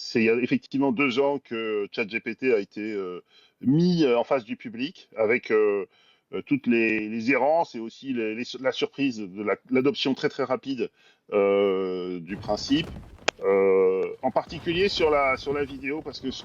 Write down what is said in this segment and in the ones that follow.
C'est il y a effectivement 2 ans que ChatGPT a été mis en face du public avec toutes les errances et aussi la surprise de l'adoption très très rapide du principe. En particulier sur la vidéo, parce que ce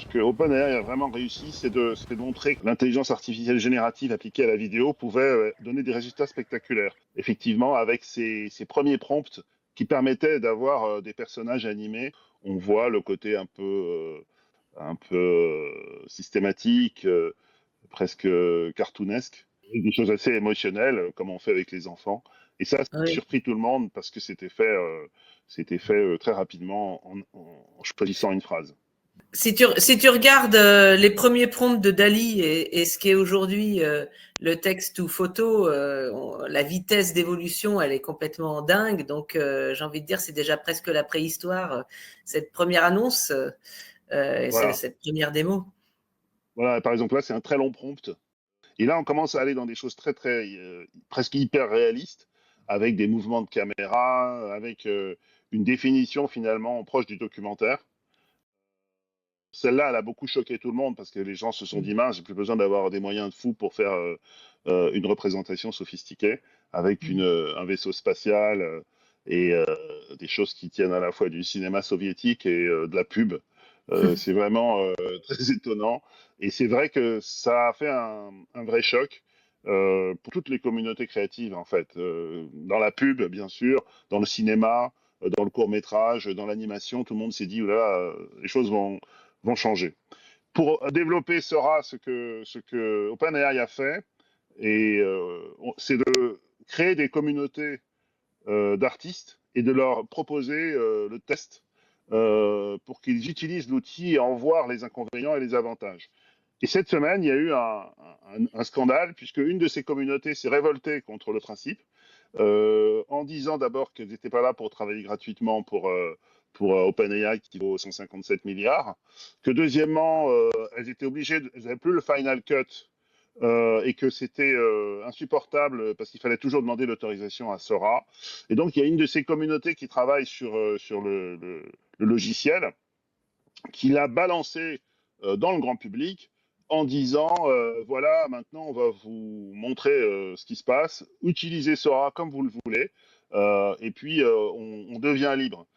que OpenAI a vraiment réussi, c'est de montrer que l'intelligence artificielle générative appliquée à la vidéo pouvait donner des résultats spectaculaires. Effectivement, avec ses premiers prompts qui permettaient d'avoir des personnages animés, on voit le côté un peu systématique, presque cartoonesque, des choses assez émotionnelles, comme on fait avec les enfants. Et ça a Oui. surpris tout le monde parce que c'était fait très rapidement en choisissant une phrase. Si tu regardes les premiers prompts de Dali et ce qui est aujourd'hui le texte ou photo, la vitesse d'évolution, elle est complètement dingue. Donc, j'ai envie de dire, c'est déjà presque la préhistoire, cette première annonce, Voilà. cette première démo. Voilà, par exemple, là, c'est un très long prompt. Et là, on commence à aller dans des choses très, très, presque hyper réalistes, avec des mouvements de caméra, avec une définition finalement proche du documentaire. Celle-là, elle a beaucoup choqué tout le monde parce que les gens se sont dit, mince, j'ai plus besoin d'avoir des moyens de fou pour faire une représentation sophistiquée avec un vaisseau spatial et des choses qui tiennent à la fois du cinéma soviétique et de la pub. C'est vraiment très étonnant. Et c'est vrai que ça a fait un vrai choc pour toutes les communautés créatives, en fait. Dans la pub, bien sûr, dans le cinéma, dans le court-métrage, dans l'animation, tout le monde s'est dit, oulala, les choses vont changer. Pour développer Sora, ce que OpenAI a fait, et c'est de créer des communautés d'artistes et de leur proposer le test pour qu'ils utilisent l'outil et en voir les inconvénients et les avantages. Et cette semaine, il y a eu un scandale, puisque une de ces communautés s'est révoltée contre le principe, en disant d'abord qu'elles n'étaient pas là pour travailler gratuitement pour OpenAI qui vaut 157 milliards, que deuxièmement, elles étaient obligées, elles n'avaient plus le final cut et que c'était insupportable parce qu'il fallait toujours demander l'autorisation à Sora. Et donc, il y a une de ces communautés qui travaille sur le logiciel qui l'a balancé dans le grand public en disant voilà, maintenant on va vous montrer ce qui se passe, utilisez Sora comme vous le voulez, et puis on devient libre.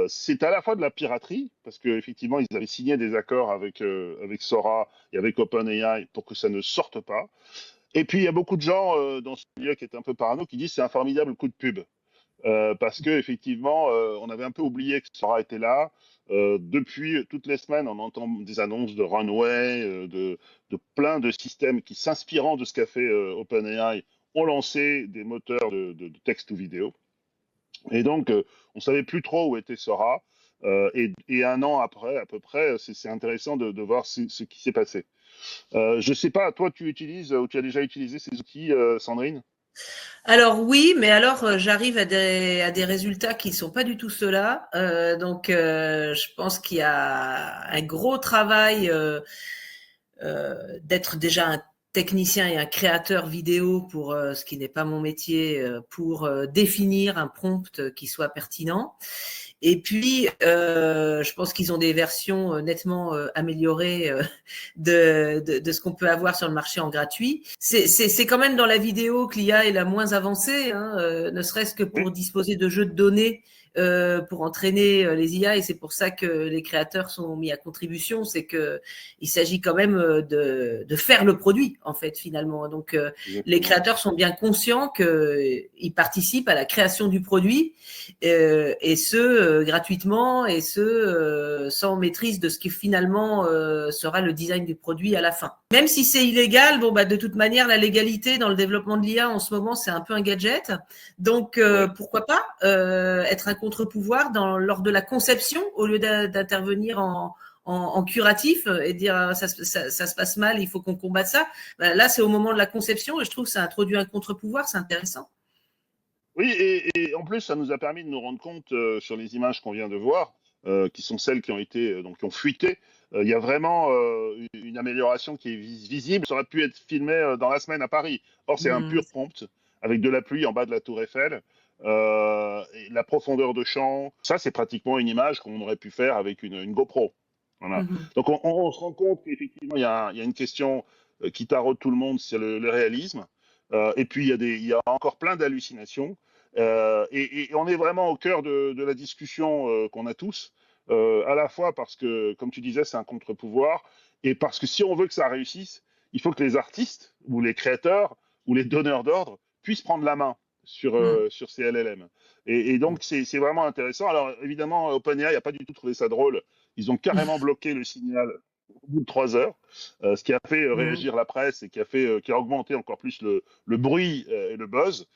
C'est à la fois de la piraterie, parce qu'effectivement, ils avaient signé des accords avec Sora et avec OpenAI pour que ça ne sorte pas. Et puis, il y a beaucoup de gens dans ce milieu qui étaient un peu parano qui disent que c'est un formidable coup de pub. Parce que effectivement, on avait un peu oublié que Sora était là. Depuis toutes les semaines, on entend des annonces de Runway, de plein de systèmes qui, s'inspirant de ce qu'a fait OpenAI, ont lancé des moteurs de texte ou vidéo. Et donc, on savait plus trop où était Sora. Et un an après, à peu près, c'est intéressant de voir ce qui s'est passé. Je sais pas, toi, tu utilises ou tu as déjà utilisé ces outils, Sandrine? Alors oui, mais alors j'arrive à des résultats qui ne sont pas du tout ceux-là. Donc je pense qu'il y a un gros travail d'être déjà un technicien et un créateur vidéo pour ce qui n'est pas mon métier, pour définir un prompt qui soit pertinent. Et puis, je pense qu'ils ont des versions nettement améliorées de ce qu'on peut avoir sur le marché en gratuit. C'est quand même dans la vidéo que l'IA est la moins avancée, hein, ne serait-ce que Oui, pour disposer de jeux de données pour entraîner les IA, et c'est pour ça que les créateurs sont mis à contribution, c'est que il s'agit quand même de faire le produit en fait finalement. Donc les exactement. créateurs sont bien conscients qu'ils participent à la création du produit et ce gratuitement et ce sans maîtrise de ce qui finalement sera le design du produit à la fin. Même si c'est illégal, bon bah de toute manière la légalité dans le développement de l'IA en ce moment c'est un peu un gadget, donc Ouais. pourquoi pas être un contre-pouvoir lors de la conception au lieu d'intervenir en curatif et dire ça se passe mal, il faut qu'on combatte ça. Ben, là, c'est au moment de la conception et je trouve que ça introduit un contre-pouvoir, c'est intéressant. Oui, et en plus, ça nous a permis de nous rendre compte sur les images qu'on vient de voir, qui sont celles qui ont été donc qui ont fuité. Il y a vraiment une amélioration qui est visible. Ça aurait pu être filmé dans la semaine à Paris. Or, c'est un pur Mmh. prompt avec de la pluie en bas de la Tour Eiffel. et la profondeur de champ. Ça, c'est pratiquement une image qu'on aurait pu faire avec une GoPro. Voilà. Mhm. Donc on se rend compte qu'effectivement, il y a une question qui taraude tout le monde, c'est le réalisme. Et puis, il y a encore plein d'hallucinations. Et on est vraiment au cœur de la discussion qu'on a tous, à la fois parce que, comme tu disais, c'est un contre-pouvoir, et parce que si on veut que ça réussisse, il faut que les artistes, ou les créateurs, ou les donneurs d'ordre puissent prendre la main Mhm. sur ces LLM. Et donc, c'est vraiment intéressant. Alors, évidemment, OpenAI n'a pas du tout trouvé ça drôle. Ils ont carrément bloqué le signal au bout de 3 heures, ce qui a fait Mhm. réagir la presse et qui a augmenté encore plus le bruit et le buzz.